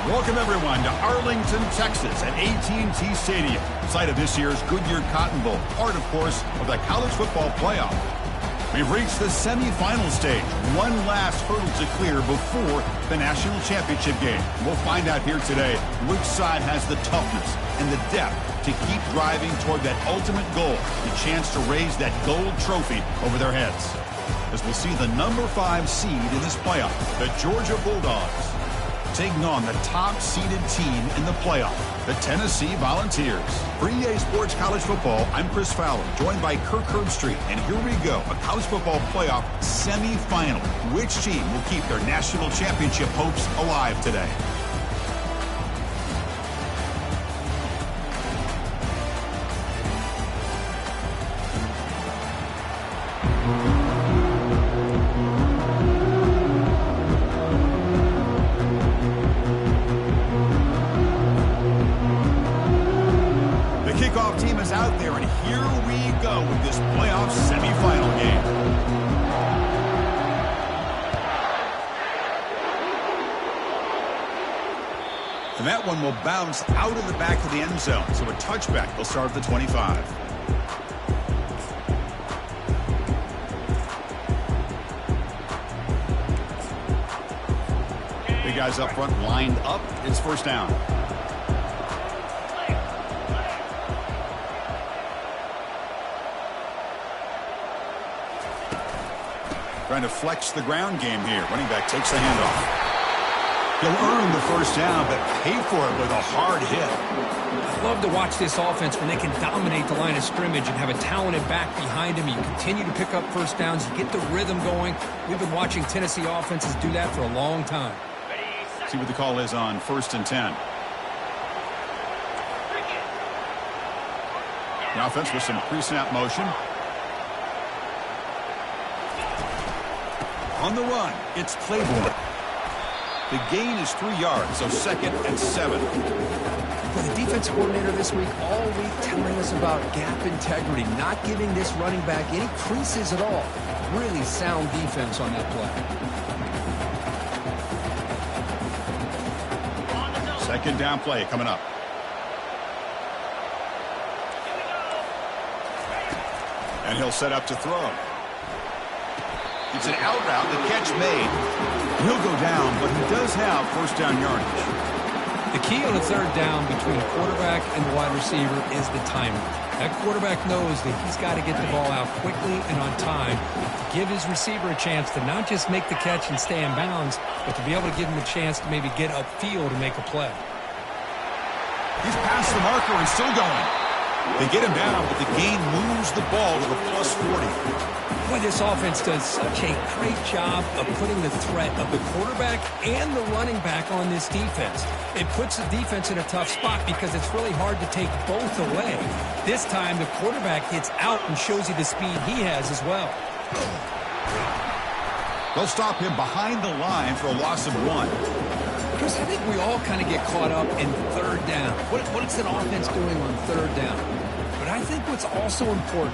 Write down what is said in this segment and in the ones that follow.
Welcome, everyone, to Arlington, Texas at AT&T Stadium, site of this year's Goodyear Cotton Bowl, part, of course, of the college football playoff. We've reached the semifinal stage, one last hurdle to clear before the national championship game. We'll find out here today which side has the toughness and the depth to keep driving toward that ultimate goal, the chance to raise that gold trophy over their heads. As we'll see the number 5 seed in this playoff, the Georgia Bulldogs, taking on the top-seeded team in the playoff, the Tennessee Volunteers. For EA Sports College Football, I'm Chris Fowler, joined by Kirk Herbstreit, and here we go, a college football playoff semifinal. Which team will keep their national championship hopes alive today? Out there, and here we go with this playoff semifinal game. And that one will bounce out of the back of the end zone, so a touchback will start at the 25. Big guys up front lined up. It's first down. Trying to flex the ground game here. Running back takes the handoff. He'll earn the first down, but pay for it with a hard hit. I love to watch this offense when they can dominate the line of scrimmage and have a talented back behind him. You continue to pick up first downs. You get the rhythm going. We've been watching Tennessee offenses do that for a long time. See what the call is on 1st and 10. The offense with some pre-snap motion. On the run, it's Claiborne. The gain is 3 yards, so 2nd and 7. For the defensive coordinator this week, all week telling us about gap integrity, not giving this running back any creases at all. Really sound defense on that play. 2nd down play coming up. And he'll set up to throw. It's an out route, the catch made. He'll go down, but he does have first down yardage. The key on a 3rd down between the quarterback and the wide receiver is the timing. That quarterback knows that he's got to get the ball out quickly and on time to give his receiver a chance to not just make the catch and stay in bounds, but to be able to give him a chance to maybe get upfield and make a play. He's past the marker and still going. They get him down, but the gain moves the ball to the plus 40. Boy, this offense does such a great job of putting the threat of the quarterback and the running back on this defense. It puts the defense in a tough spot because it's really hard to take both away. This time, the quarterback gets out and shows you the speed he has as well. They'll stop him behind the line for a loss of 1. Chris, I think we all kind of get caught up in 3rd down. What is an offense doing on 3rd down? But I think what's also important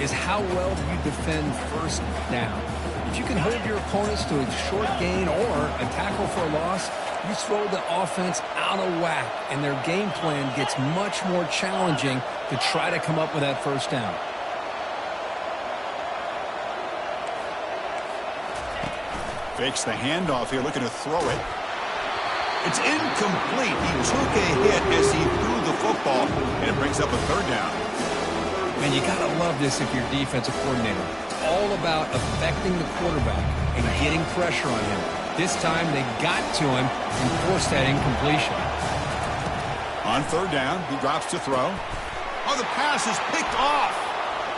is how well you defend 1st down. If you can hold your opponents to a short gain or a tackle for a loss, you throw the offense out of whack, and their game plan gets much more challenging to try to come up with that 1st down. Fakes the handoff here, looking to throw it. It's incomplete. He took a hit as he threw the football, and it brings up a 3rd down. Man, you got to love this if you're a defensive coordinator. It's all about affecting the quarterback and getting pressure on him. This time, they got to him and forced that incompletion. On 3rd down, he drops to throw. Oh, the pass is picked off.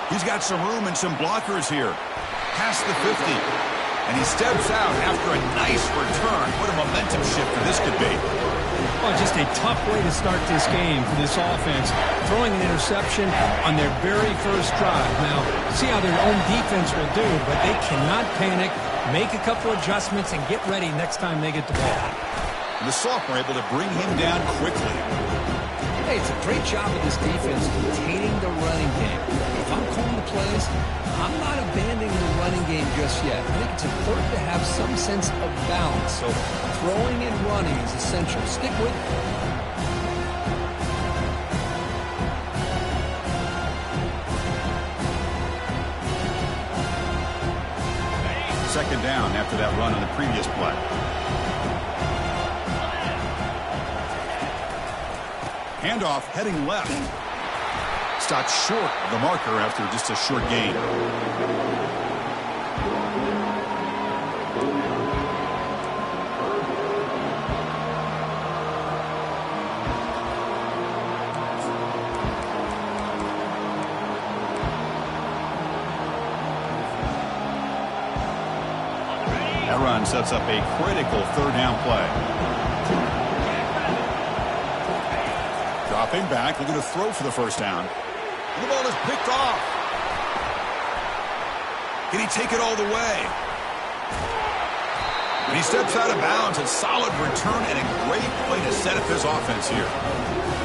He's got some room and some blockers here. Past the 50. And he steps out after a nice return. What a momentum shifter this could be. Oh, just a tough way to start this game for this offense. Throwing an interception on their very first drive. Now, see how their own defense will do, but they cannot panic, make a couple adjustments, and get ready next time they get the ball. And the sophomore able to bring him down quickly. Hey, it's a great job of this defense containing the running game. if I'm calling the plays, I'm not abandoning the running game just yet. I think it's important to have some sense of balance. So throwing and running is essential. Stick with it. Second down after that run on the previous play. Handoff heading left. Stopped short of the marker after just a short gain. That run sets up a critical third down play. Dropping back, looking to throw for the first down. And the ball is picked off. Can he take it all the way? When he steps out of bounds, a solid return and a great play to set up his offense here.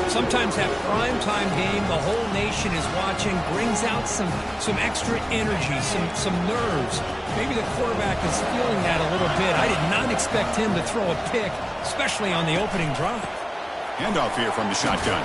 Sometimes that primetime game, the whole nation is watching, brings out some extra energy, some nerves. Maybe the quarterback is feeling that a little bit. I did not expect him to throw a pick, especially on the opening drive. Handoff here from the shotgun.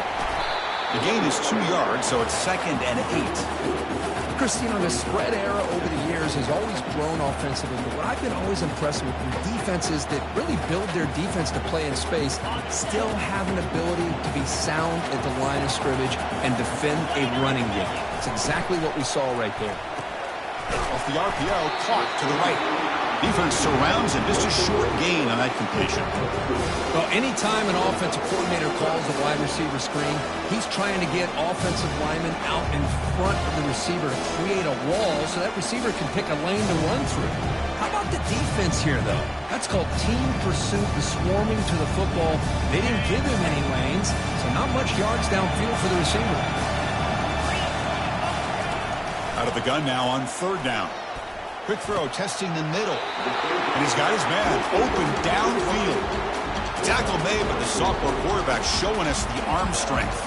The gain is 2 yards, so it's 2nd and 8. Christine, the spread era over the years has always grown offensively, but what I've been always impressed with defenses that really build their defense to play in space still have an ability to be sound at the line of scrimmage and defend a running game. It's exactly what we saw right there. Off the RPO, caught to the right. Defense surrounds him, just a short gain on that completion. Well, anytime an offensive coordinator calls a wide receiver screen, he's trying to get offensive linemen out in front of the receiver to create a wall so that receiver can pick a lane to run through. How about the defense here, though? That's called team pursuit, the swarming to the football. They didn't give him any lanes, so not much yards downfield for the receiver. Out of the gun now on third down. Quick throw, testing the middle. And he's got his man open downfield. Tackle made, but the sophomore quarterback showing us the arm strength.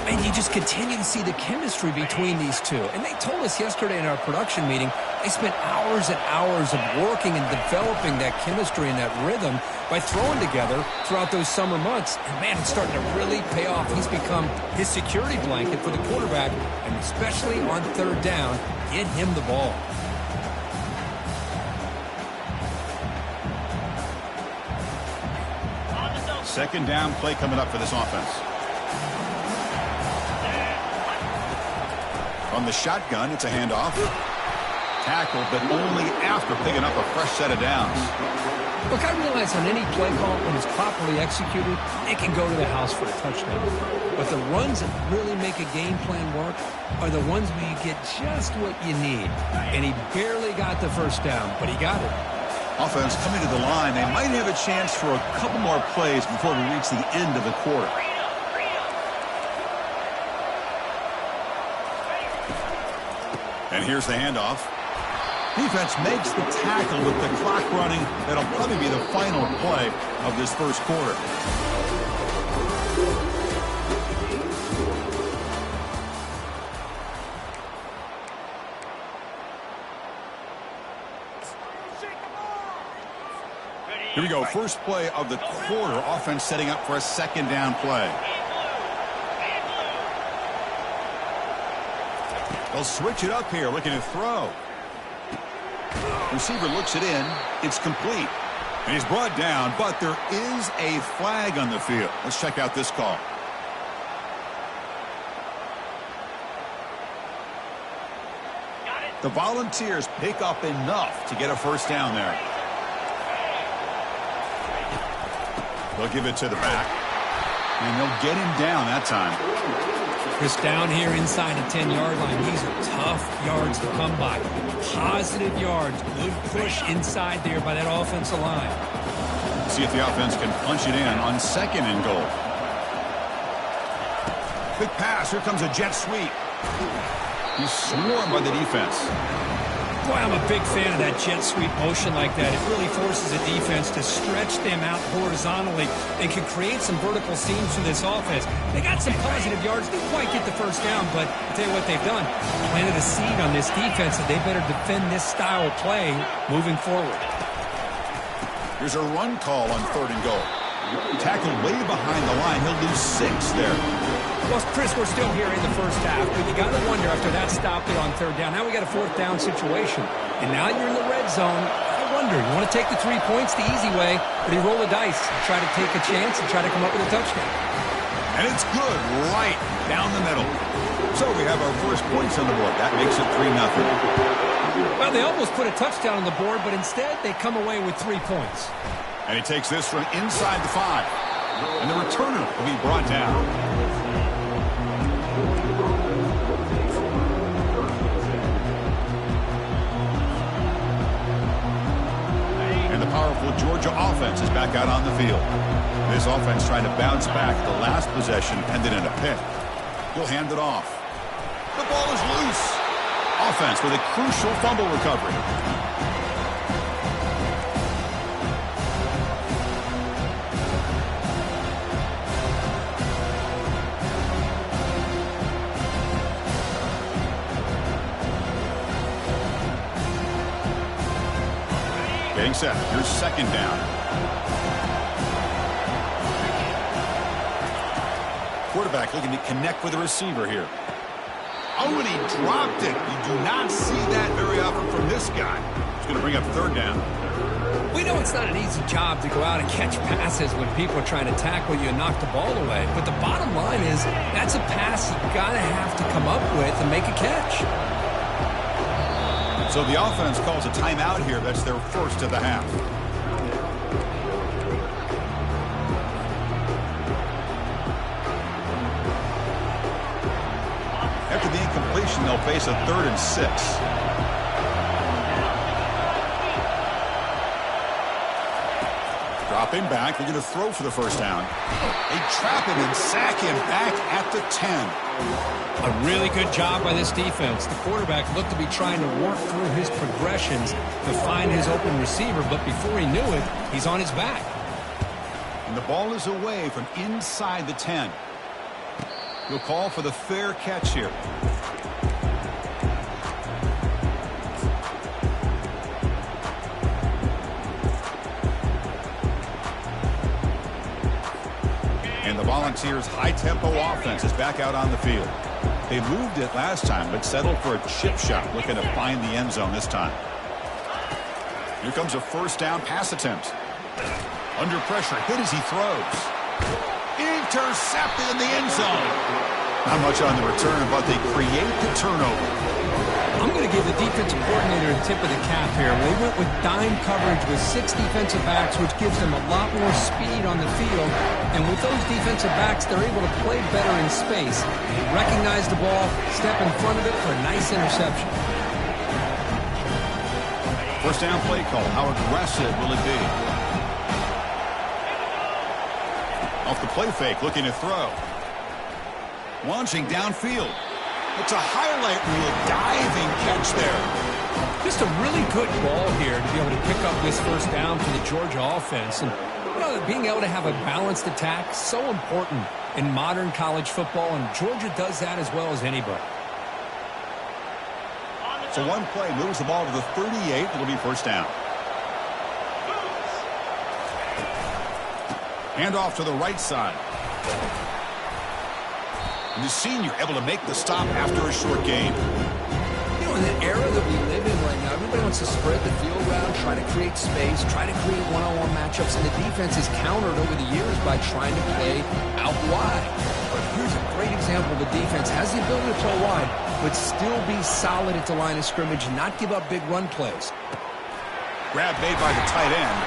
And you just continue to see the chemistry between these two. And they told us yesterday in our production meeting, they spent hours and hours of working and developing that chemistry and that rhythm by throwing together throughout those summer months. And, man, it's starting to really pay off. He's become his security blanket for the quarterback, and especially on third down, get him the ball. Second down play coming up for this offense. On the shotgun, it's a handoff. Tackle, but only after picking up a fresh set of downs. Look, I realize on any play call, when it's properly executed, it can go to the house for a touchdown. But the runs that really make a game plan work are the ones where you get just what you need. And he barely got the first down, but he got it. Offense coming to the line. They might have a chance for a couple more plays before we reach the end of the quarter. And here's the handoff. Defense makes the tackle with the clock running. That'll probably be the final play of this first quarter. Here we go. First play of the quarter. Offense setting up for a second down play. They'll switch it up here, looking to throw. Receiver looks it in. It's complete. And he's brought down, but there is a flag on the field. Let's check out this call. The Volunteers pick up enough to get a first down there. They'll give it to the back. And they'll get him down that time. Just down here inside the 10-yard line. These are tough yards to come by. Positive yards. Good push inside there by that offensive line. See if the offense can punch it in on second and goal. Quick pass. Here comes a jet sweep. He's swarmed by the defense. Boy, I'm a big fan of that jet sweep motion like that. It really forces a defense to stretch them out horizontally and can create some vertical seams for this offense. They got some positive yards. Didn't quite get the first down, but I'll tell you what they've done. Planted a seed on this defense that they better defend this style of play moving forward. Here's a run call on 3rd and goal. Tackled way behind the line. He'll lose 6 there. Well, Chris, we're still here in the first half, but you got to wonder after that stop there on 3rd down. Now we got a 4th down situation, and now you're in the red zone. I wonder, you want to take the 3 points the easy way, but you roll the dice, try to take a chance, and try to come up with a touchdown. And it's good, right down the middle. So we have our first points on the board. That makes it 3-0. Well, they almost put a touchdown on the board, but instead they come away with 3 points. And he takes this from inside the 5. And the returner will be brought down. And the powerful Georgia offense is back out on the field. This offense trying to bounce back. The last possession ended in a pick. He'll hand it off. The ball is loose. Offense with a crucial fumble recovery. Getting set. Here's 2nd down. Quarterback looking to connect with the receiver here. Oh, and he dropped it. You do not see that very often from this guy. He's going to bring up 3rd down. We know it's not an easy job to go out and catch passes when people are trying to tackle you and knock the ball away. But the bottom line is that's a pass you got to have to come up with and make a catch. So the offense calls a timeout here. That's their first of the half. After the incompletion, they'll face a 3rd and 6. Dropping back. They're going to throw for the first down. They trap him and sack him back at the 10. A really good job by this defense. The quarterback looked to be trying to work through his progressions to find his open receiver, but before he knew it, he's on his back. And the ball is away from inside the 10. He'll call for the fair catch here. And the Volunteers' high-tempo offense is back out on the field. They moved it last time, but settled for a chip shot, looking to find the end zone this time. Here comes a 1st down pass attempt. Under pressure, hit as he throws. Intercepted in the end zone. Not much on the return, but they create the turnover. I'm going to give the defensive coordinator a tip of the cap here. They went with dime coverage with 6 defensive backs, which gives them a lot more speed on the field. And with those defensive backs, they're able to play better in space. They recognize the ball, step in front of it for a nice interception. 1st down play call. How aggressive will it be? Off the play fake, looking to throw. Launching downfield. It's a highlight reel diving catch there. Just a really good ball here to be able to pick up this 1st down for the Georgia offense. And you know, being able to have a balanced attack, so important in modern college football, and Georgia does that as well as anybody. So one play moves the ball to the 38. It'll be 1st down. Hand off to the right side. And the senior able to make the stop after a short gain. You know, in the era that we live in right now, everybody wants to spread the field around, try to create space, try to create one-on-one matchups, and the defense is countered over the years by trying to play out wide. But here's a great example. The defense has the ability to play wide, but still be solid at the line of scrimmage and not give up big run plays. Grab made by the tight end.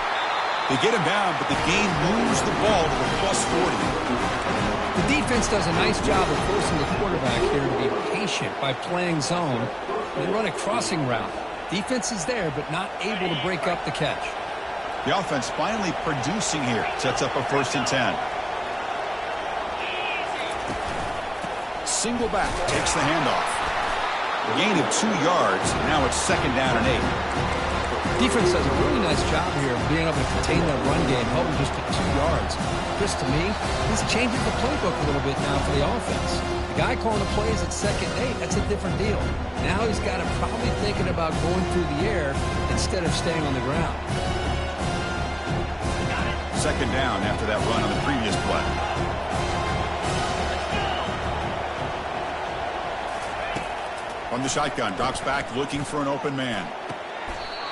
They get him down, but the gain moves the ball to the plus 40. The defense does a nice job of forcing the quarterback here to be patient by playing zone. They run a crossing route. Defense is there, but not able to break up the catch. The offense finally producing here. Sets up a 1st and 10. Single back takes the handoff. Gain of 2 yards. Now it's 2nd down and 8. Defense does a really nice job here of being able to contain that run game, helping just to 2 yards. Chris, to me, this changes the playbook a little bit now for the offense. The guy calling the plays at 2nd and 8, that's a different deal. Now he's got him probably thinking about going through the air instead of staying on the ground. 2nd down after that run on the previous play. From the shotgun, drops back looking for an open man.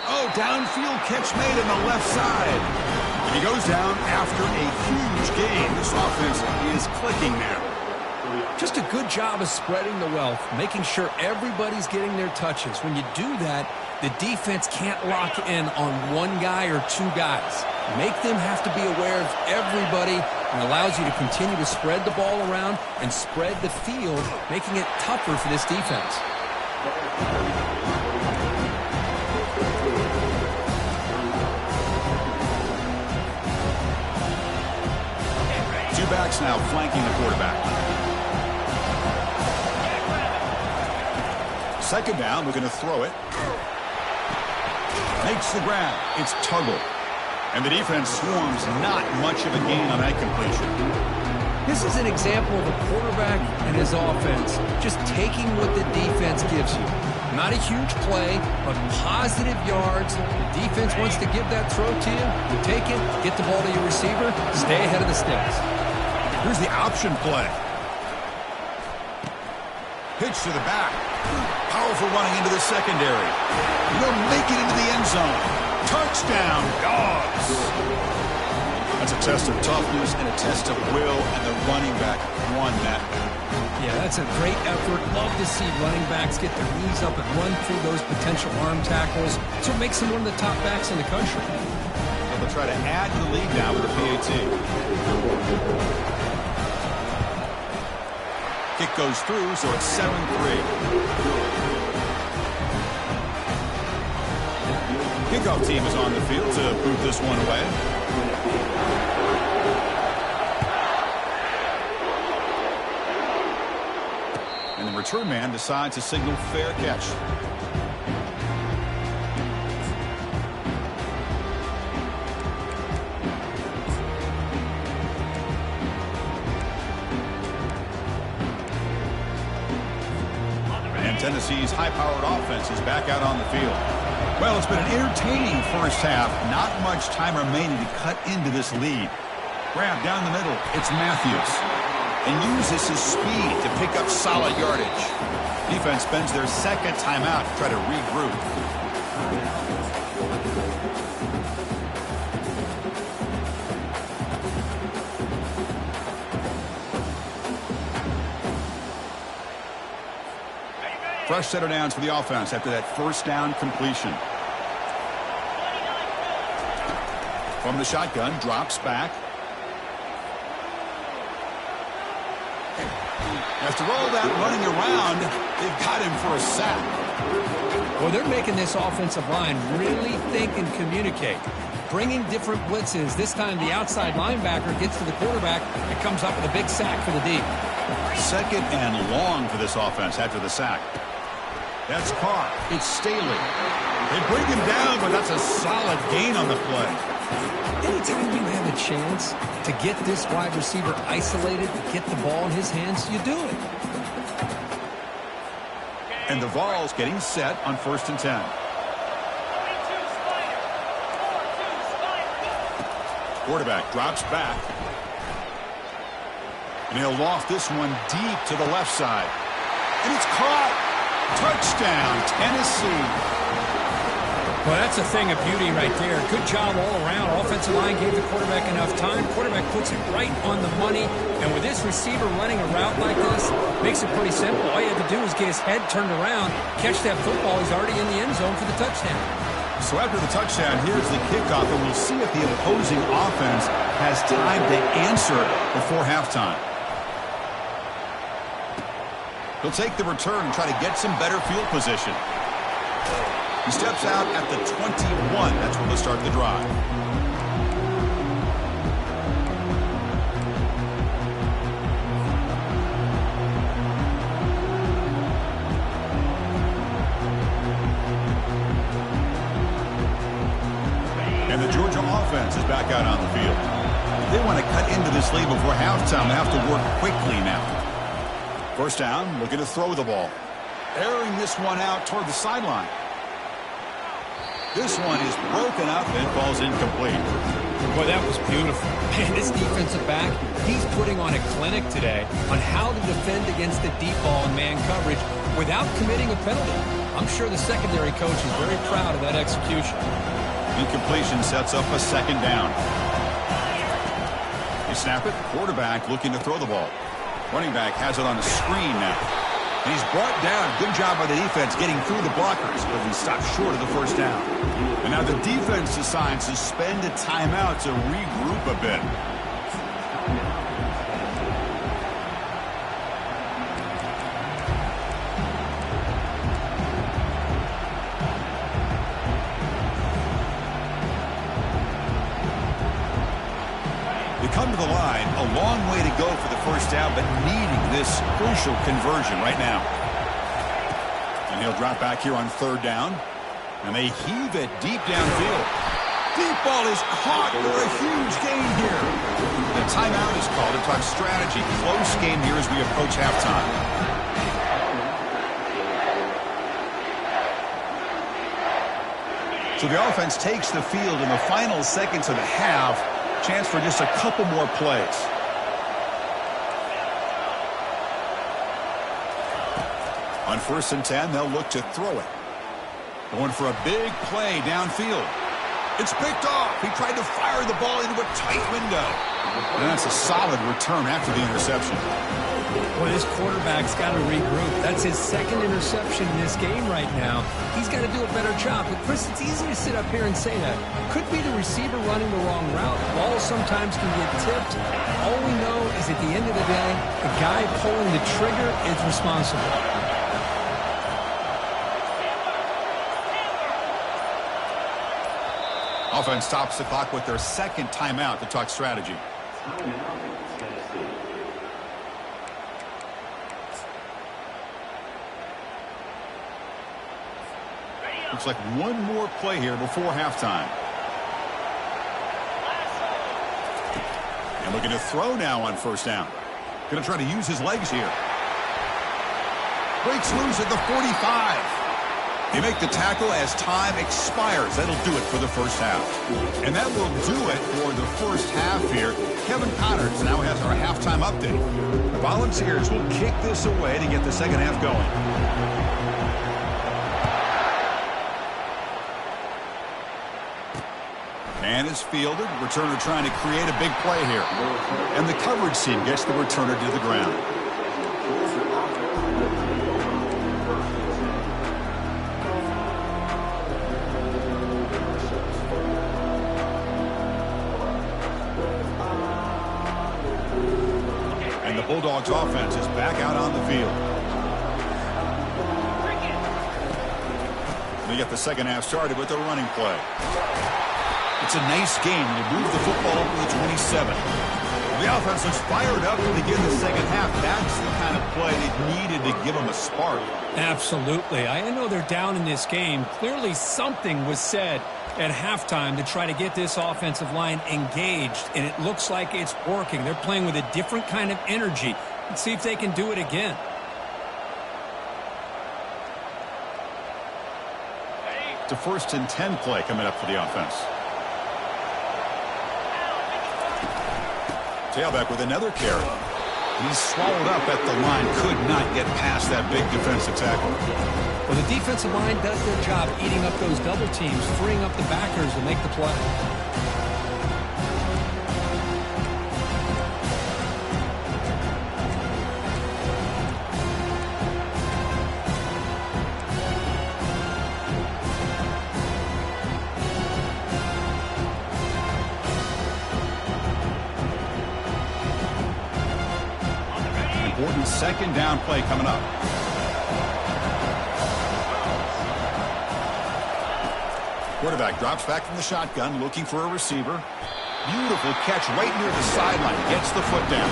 Oh, downfield catch made on the left side. And he goes down after a huge gain. This offense is clicking now. Just a good job of spreading the wealth, making sure everybody's getting their touches. When you do that, the defense can't lock in on one guy or 2 guys. Make them have to be aware of everybody, and allows you to continue to spread the ball around and spread the field, making it tougher for this defense. 2 backs now flanking the quarterback. 2nd down, we're going to throw it. Makes the grab. It's Tuggle. And the defense swarms not much of a gain on that completion. This is an example of a quarterback and his offense just taking what the defense gives you. Not a huge play, but positive yards. The defense wants to give that throw to you. You take it, get the ball to your receiver, stay ahead of the sticks. Here's the option play. Pitch to the back. Powerful running into the secondary. He'll make it into the end zone. Touchdown, Dogs. That's a test of toughness and a test of will, and the running back won that. Yeah, that's a great effort. Love to see running backs get their knees up and run through those potential arm tackles. That's what makes them one of the top backs in the country. Well, they'll try to add to the lead now with the PAT. Kick goes through, so it's 7-3. Kickoff team is on the field to boot this one away. And the return man decides to signal fair catch. And Tennessee's high-powered offense is back out on the field. Well, it's been an entertaining first half. Not much time remaining to cut into this lead. Grab down the middle. It's Matthews. And uses his speed to pick up solid yardage. Defense spends their 2nd timeout to try to regroup. Fresh set of downs for the offense after that 1st down completion. From the shotgun, drops back. After all that running around, they've got him for a sack. Well, they're making this offensive line really think and communicate. Bringing different blitzes. This time the outside linebacker gets to the quarterback and comes up with a big sack for the deep. 2nd and long for this offense after the sack. That's Carr. It's Staley. They bring him down, but that's a solid gain on the play. Anytime you have a chance to get this wide receiver isolated, to get the ball in his hands, you do it. And the Vols getting set on 1st and 10. Quarterback drops back. And he'll loft this one deep to the left side. And it's caught. Touchdown, Tennessee. Well, that's a thing of beauty right there. Good job all around. Offensive line gave the quarterback enough time. Quarterback puts it right on the money. And with this receiver running a route like this, makes it pretty simple. All you have to do is get his head turned around, catch that football. He's already in the end zone for the touchdown. So after the touchdown, here's the kickoff, and we'll see if the opposing offense has time to answer before halftime. He'll take the return and try to get some better field position. He steps out at the 21. That's when they'll start the drive. offense is back out on the field. If they want to cut into this lead before halftime, they have to work quickly now. First down, looking to throw the ball. Airing this one out toward the sideline. This one is broken up and falls incomplete. Boy, that was beautiful. Man, this defensive back, he's putting on a clinic today on how to defend against the deep ball and man coverage without committing a penalty. I'm sure the secondary coach is very proud of that execution. Incompletion sets up a second down. They snap it. Quarterback looking to throw the ball. Running back has it on the screen now. And he's brought down. Good job by the defense getting through the blockers, but he stopped short of the first down. And now the defense decides to spend a timeout to regroup a bit. They come to the line, a long way to go for the first down, but needing this crucial conversion right now. And he'll drop back here on third down. And they heave it deep downfield. Deep ball is caught for a huge gain here. The timeout is called to talk strategy. Close game here as we approach halftime. So the offense takes the field in the final seconds of the half. Chance for just a couple more plays. On 1st and 10, they'll look to throw it. Going for a big play downfield. It's picked off. He tried to fire the ball into a tight window. And that's a solid return after the interception. Boy, this quarterback's got to regroup. That's his second interception in this game right now. He's got to do a better job. But, Chris, it's easy to sit up here and say that. Could be the receiver running the wrong route. Balls sometimes can get tipped. All we know is at the end of the day, the guy pulling the trigger is responsible. Offense stops the clock with their second timeout to talk strategy. Looks like one more play here before halftime. And looking to throw now on 1st down. Going to try to use his legs here. Breaks loose at the 45. They make the tackle as time expires. That'll do it for the first half. And that will do it for the first half here. Kevin Connors now has our halftime update. The Volunteers will kick this away to get the second half going. And is fielded. Returner trying to create a big play here. And the coverage team gets the returner to the ground. And the Bulldogs offense is back out on the field. We get the second half started with a running play. It's a nice game. They move the football up to the 27. The offense looks fired up to begin the second half. That's the kind of play they needed to give them a spark. Absolutely. I know they're down in this game. Clearly something was said at halftime to try to get this offensive line engaged, and it looks like it's working. They're playing with a different kind of energy. Let's see if they can do it again. It's a 1st and 10 play coming up for the offense. Tailback with another carry. He's swallowed up at the line. Could not get past that big defensive tackle. Well, the defensive line does their job eating up those double teams, freeing up the backers to make the play. Important second down play coming up. Quarterback drops back from the shotgun, looking for a receiver. Beautiful catch right near the sideline. Gets the foot down.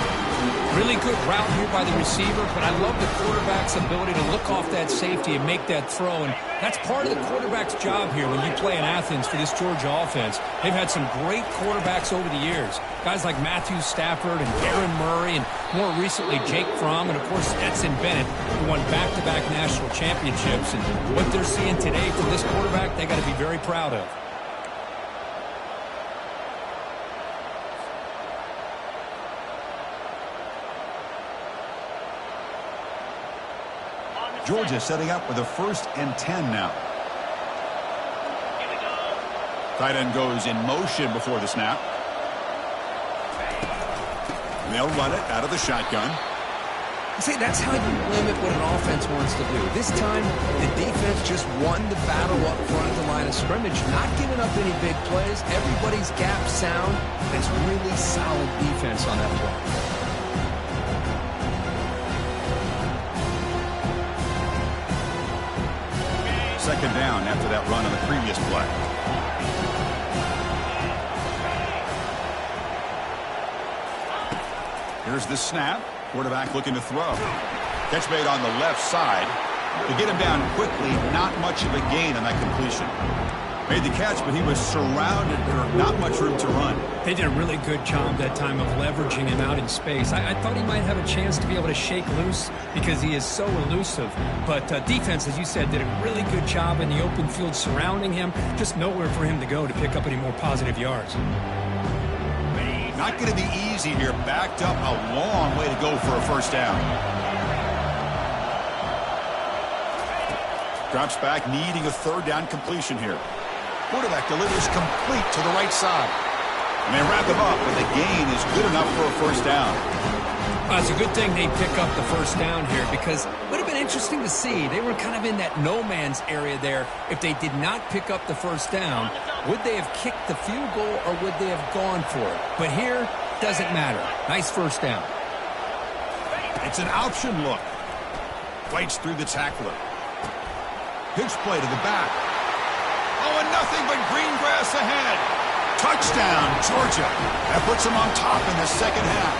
Really good route here by the receiver, but I love the quarterback's ability to look off that safety and make that throw. And that's part of the quarterback's job here when you play in Athens for this Georgia offense. They've had some great quarterbacks over the years. Guys like Matthew Stafford and Aaron Murray, and more recently Jake Fromm, and of course Stetson Bennett, who won back-to-back national championships. And what they're seeing today from this quarterback, they got to be very proud of. Georgia setting up with a 1st and 10 now. Tight end goes in motion before the snap. And they'll run it out of the shotgun. See, that's how you limit what an offense wants to do. This time, the defense just won the battle up front of the line of scrimmage, not giving up any big plays. Everybody's gap sound. It's really solid defense on that play. 2nd down after that run on the previous play. Here's the snap. Quarterback looking to throw. Catch made on the left side. To get him down quickly, not much of a gain on that completion. Made the catch, but he was surrounded. There was not much room to run. They did a really good job that time of leveraging him out in space. I thought he might have a chance to be able to shake loose because he is so elusive. But defense, as you said, did a really good job in the open field surrounding him. Just nowhere for him to go to pick up any more positive yards. Not going to be easy here. Backed up a long way to go for a 1st down. Drops back, needing a 3rd down completion here. Quarterback delivers complete to the right side. And they wrap him up, but the gain is good enough for a 1st down. It's a good thing they pick up the 1st down here because it would have been interesting to see. They were kind of in that no man's area there. If they did not pick up the 1st down, would they have kicked the field goal or would they have gone for it? But here, doesn't matter. Nice 1st down. It's an option look. Fights through the tackler. Pitch play to the back. Oh, and nothing but green grass ahead. Touchdown, Georgia. That puts them on top in the 2nd half.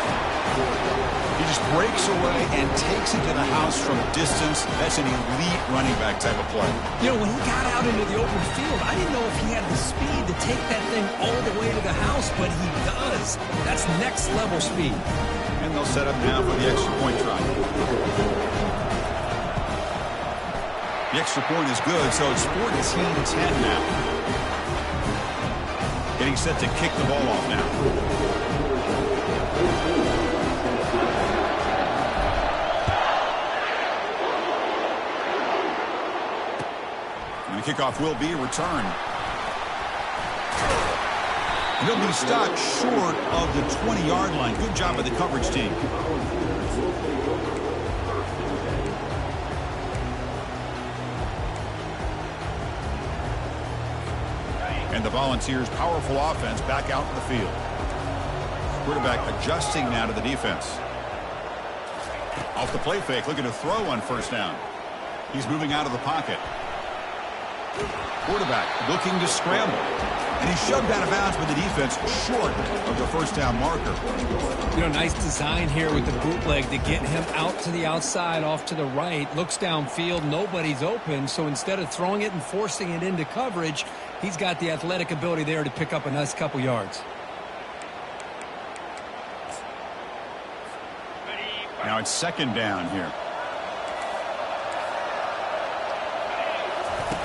He just breaks away and takes it to the house from distance. That's an elite running back type of play. You know, when he got out into the open field, I didn't know if he had the speed to take that thing all the way to the house, but he does. That's next level speed. And they'll set up now for the extra point try. The extra point is good, so it's 14-10 now. Getting set to kick the ball off now. And the kickoff will be returned. And he'll be stopped short of the 20-yard line. Good job by the coverage team. And the Volunteers' powerful offense back out in the field. Quarterback adjusting now to the defense. Off the play fake, looking to throw on 1st down. He's moving out of the pocket. Quarterback looking to scramble. And he's shoved out of bounds with the defense short of the 1st down marker. You know, nice design here with the bootleg to get him out to the outside, off to the right. Looks downfield, nobody's open. So instead of throwing it and forcing it into coverage, he's got the athletic ability there to pick up a nice couple yards. Now it's 2nd down here.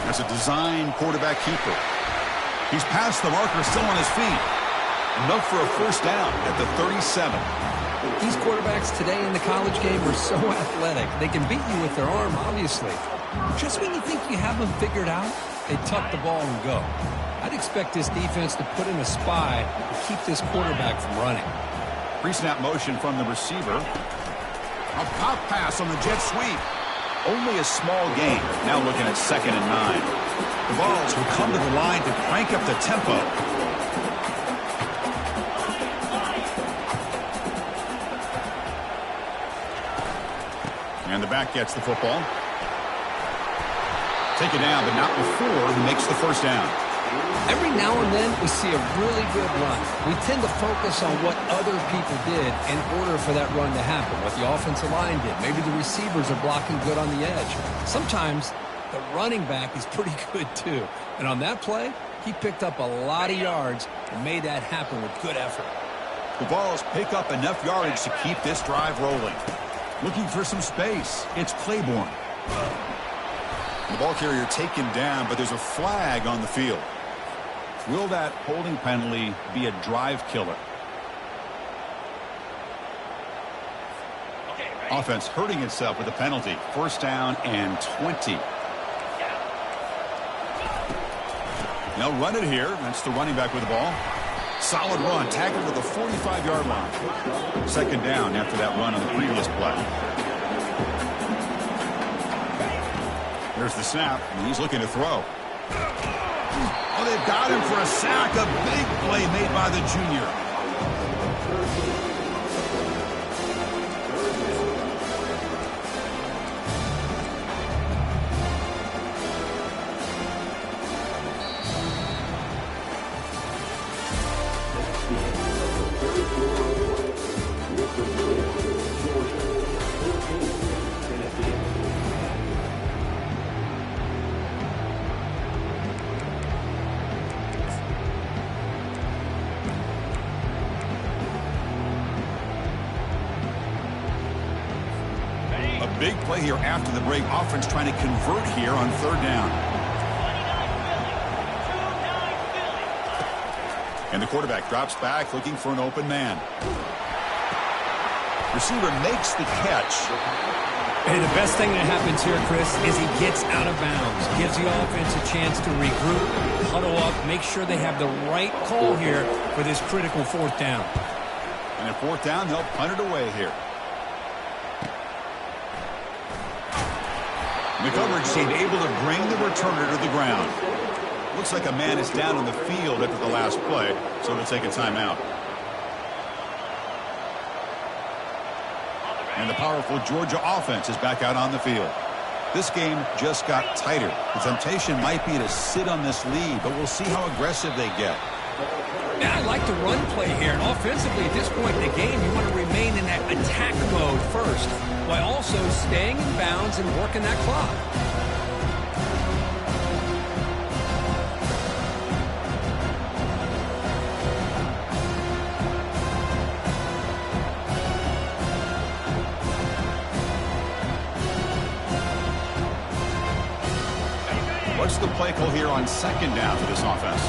That's a design quarterback keeper. He's past the marker, still on his feet. Enough for a 1st down at the 37. These quarterbacks today in the college game are so athletic. They can beat you with their arm, obviously. Just when you think you have them figured out, they tuck the ball and go. I'd expect this defense to put in a spy to keep this quarterback from running. Pre-snap motion from the receiver. A pop pass on the jet sweep. Only a small gain. Now looking at 2nd and 9. The Vols will come to the line to crank up the tempo. And the back gets the football. Take it down, but not before he makes the 1st down. Every now and then, we see a really good run. We tend to focus on what other people did in order for that run to happen, what the offensive line did. Maybe the receivers are blocking good on the edge. Sometimes the running back is pretty good, too. And on that play, he picked up a lot of yards and made that happen with good effort. The Vols pick up enough yardage to keep this drive rolling. Looking for some space. It's Claiborne. The ball carrier taken down, but there's a flag on the field. Will that holding penalty be a drive killer? Offense hurting itself with a penalty. First down and 20. They'll run it here. That's the running back with the ball. Solid run. Tackled to the 45-yard line. Second down after that run on the previous play. There's the snap, and he's looking to throw. Oh, they've got him for a sack. A big play made by the junior. Big play here after the break. Offense trying to convert here on third down. And the quarterback drops back looking for an open man. Receiver makes the catch. And the best thing that happens here, Chris, is he gets out of bounds. Gives the offense a chance to regroup, huddle up, make sure they have the right call here for this critical fourth down. And at fourth down, they'll punt it away here. The coverage team able to bring the returner to the ground. Looks like a man is down on the field after the last play, so they'll take a timeout. And the powerful Georgia offense is back out on the field. This game just got tighter. The temptation might be to sit on this lead, but we'll see how aggressive they get. Yeah, I like the run play here. And offensively, at this point in the game, you want to remain in that attack mode first, while also staying in bounds and working that clock. What's the play call here on second down for this offense?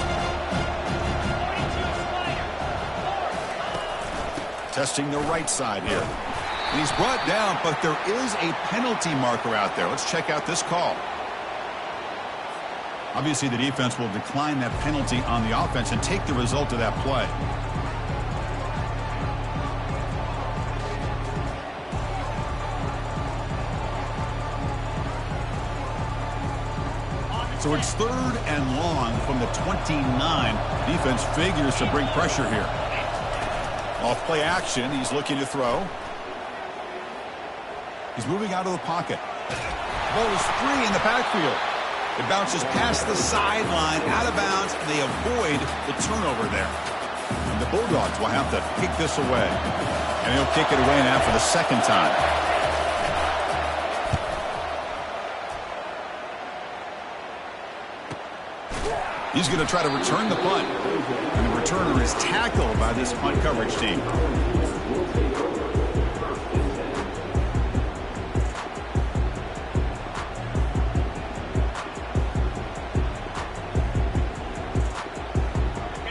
Testing the right side here. And he's brought down, but there is a penalty marker out there. Let's check out this call. Obviously, the defense will decline that penalty on the offense and take the result of that play. So it's third and long from the 29. Defense figures to bring pressure here. Off play action, he's looking to throw. He's moving out of the pocket. Ball is free in the backfield. It bounces past the sideline, out of bounds, and they avoid the turnover there. And the Bulldogs will have to kick this away. And he'll kick it away now for the second time. He's going to try to return the punt. And the returner is tackled by this punt coverage team.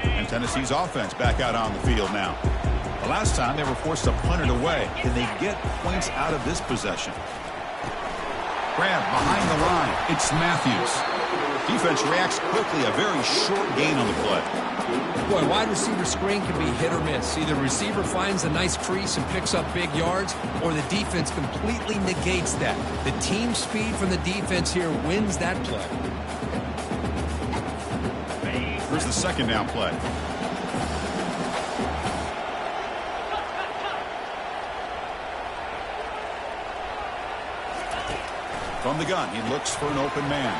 And Tennessee's offense back out on the field now. The last time they were forced to punt it away. Can they get points out of this possession? Grab behind the line. It's Matthews. Defense reacts quickly. A very short gain on the play. Boy, wide receiver screen can be hit or miss. Either receiver finds a nice crease and picks up big yards, or the defense completely negates that. The team speed from the defense here wins that play. Here's the second down play. From the gun, he looks for an open man.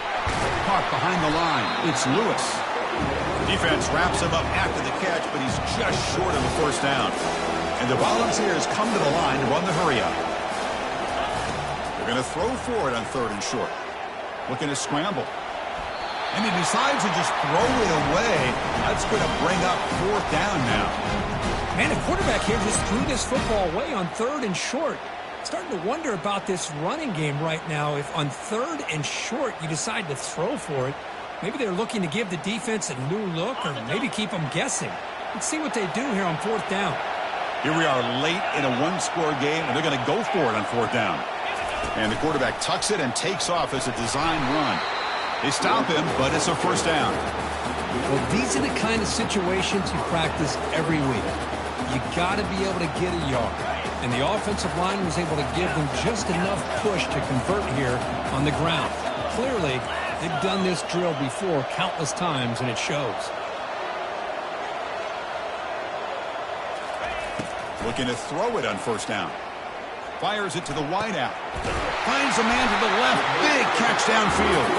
Caught behind the line. It's Lewis. Defense wraps him up after the catch, but he's just short of a first down. And the Volunteers come to the line to run the hurry-up. They're going to throw for it on 3rd and short. Looking to scramble. And he decides to just throw it away. That's going to bring up 4th down now. Man, the quarterback here just threw this football away on 3rd and short. Starting to wonder about this running game right now. If on 3rd and short you decide to throw for it, maybe they're looking to give the defense a new look or maybe keep them guessing. Let's see what they do here on 4th down. Here we are late in a one-score game, and they're going to go for it on 4th down. And the quarterback tucks it and takes off as a design run. They stop him, but it's a first down. Well, these are the kind of situations you practice every week. You got to be able to get a yard. And the offensive line was able to give them just enough push to convert here on the ground. Clearly, they've done this drill before countless times, and it shows. Looking to throw it on first down. Fires it to the wideout. Finds a man to the left. Big catch downfield.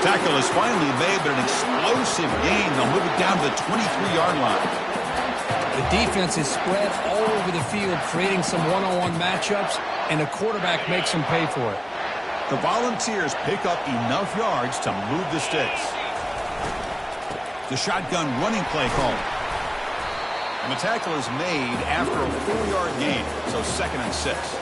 Tackle is finally made, but an explosive gain. They'll move it down to the 23-yard line. The defense is spread all over the field, creating some one-on-one matchups, and the quarterback makes them pay for it. The Volunteers pick up enough yards to move the sticks. The shotgun running play called. And the tackle is made after a 4-yard gain, so 2nd and 6.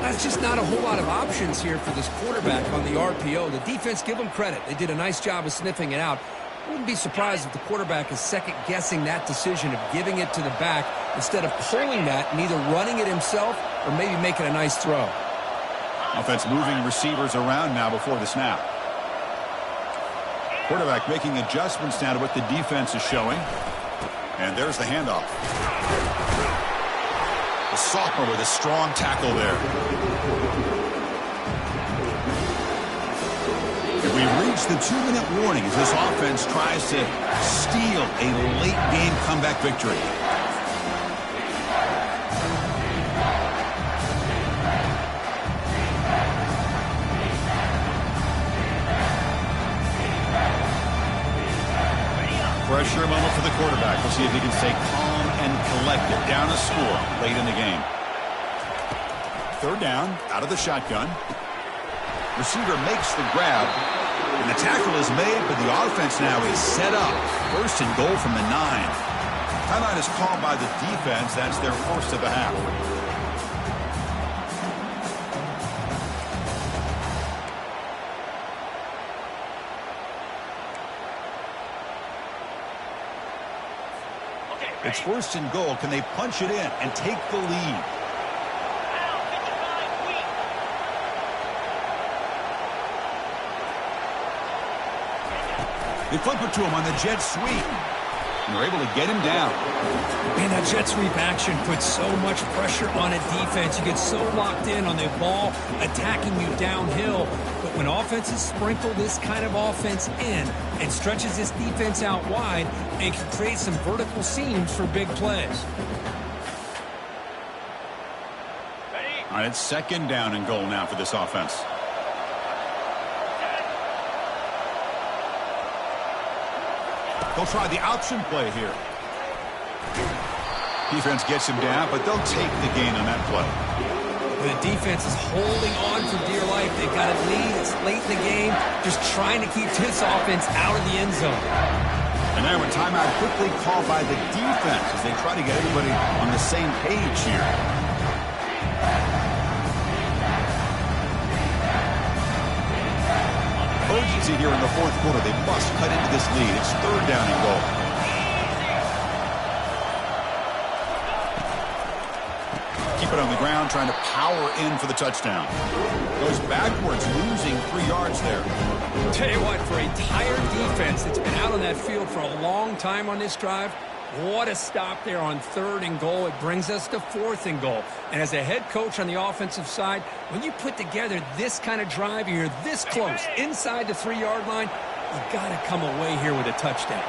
That's just not a whole lot of options here for this quarterback on the RPO. The defense, give them credit. They did a nice job of sniffing it out. I wouldn't be surprised if the quarterback is second-guessing that decision of giving it to the back instead of pulling that and either running it himself or maybe making a nice throw. Offense moving receivers around now before the snap. Quarterback making adjustments now to what the defense is showing. And there's the handoff. The sophomore with a strong tackle there. And we reach the 2-minute warning as this offense tries to steal a late-game comeback victory. Pressure moment for the quarterback. We'll see if he can stay calm and collected. Down a score late in the game. 3rd down, out of the shotgun. Receiver makes the grab. And the tackle is made, but the offense now is set up. 1st and goal from the 9. Timeout is called by the defense. That's their first of the half. It's 1st and goal. Can they punch it in and take the lead? They flip it to him on the jet sweep. And they're able to get him down. Man, that jet sweep action puts so much pressure on a defense. You get so locked in on the ball attacking you downhill. But when offenses sprinkle this kind of offense in and stretches this defense out wide, it can create some vertical seams for big plays. All right, it's 2nd down and goal now for this offense. They'll try the option play here. Defense gets him down, but they'll take the gain on that play. The defense is holding on for dear life. They've got a lead. It's late in the game. Just trying to keep this offense out of the end zone. And now a timeout quickly called by the defense as they try to get everybody on the same page here. Urgency here in the 4th quarter. They must cut into this lead. It's 3rd down and goal. Keep it on the ground, trying to power in for the touchdown. Goes backwards, losing 3 yards there. Tell you what, for a tired defense that's been out on that field for a long time on this drive, what a stop there on 3rd and goal. It brings us to 4th and goal. And as a head coach on the offensive side, when you put together this kind of drive, you're this close, inside the 3-yard line, you got to come away here with a touchdown.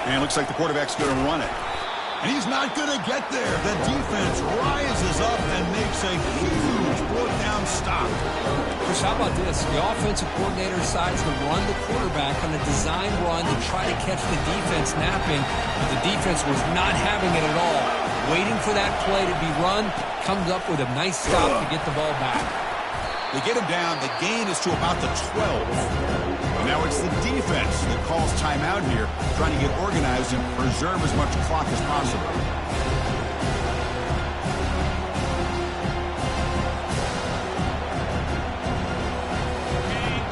And it looks like the quarterback's going to run it. And he's not going to get there. The defense rises up and makes a huge fourth down stop. Chris, how about this? The offensive coordinator decides to run the quarterback on a design run to try to catch the defense napping, but the defense was not having it at all. Waiting for that play to be run, comes up with a nice stop to get the ball back. They get him down. The gain is to about the 12. And now it's the defense that calls timeout here, trying to get organized and preserve as much clock as possible.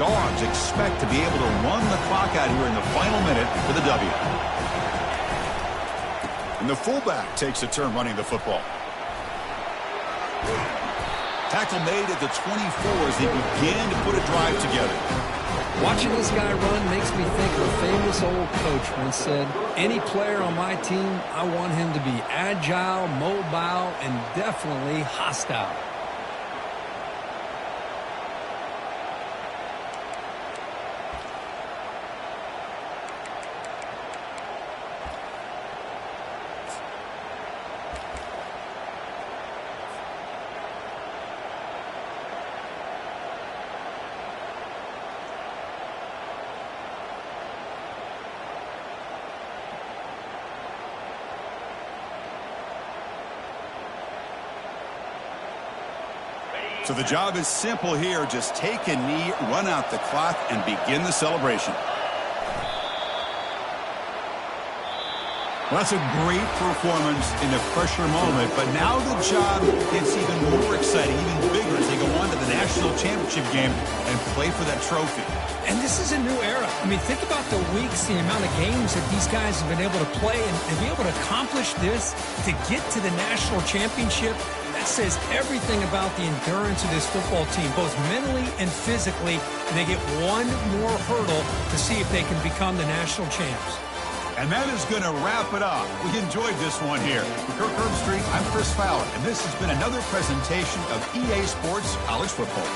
Dogs expect to be able to run the clock out here in the final minute for the W. And the fullback takes a turn running the football. Tackle made at the 24 as they begin to put a drive together. Watching this guy run makes me think of a famous old coach once said, any player on my team, I want him to be agile, mobile, and definitely hostile. So the job is simple here. Just take a knee, run out the clock, and begin the celebration. Well, that's a great performance in a pressure moment, but now the job gets even more exciting, even bigger as they go on to the national championship game and play for that trophy. And this is a new era. I mean, think about the weeks, the amount of games that these guys have been able to play and be able to accomplish this, to get to the national championship. That says everything about the endurance of this football team, both mentally and physically. And they get one more hurdle to see if they can become the national champs. And that is going to wrap it up. We enjoyed this one here. For Kirk Herbstreit, I'm Chris Fowler, and this has been another presentation of EA Sports College Football.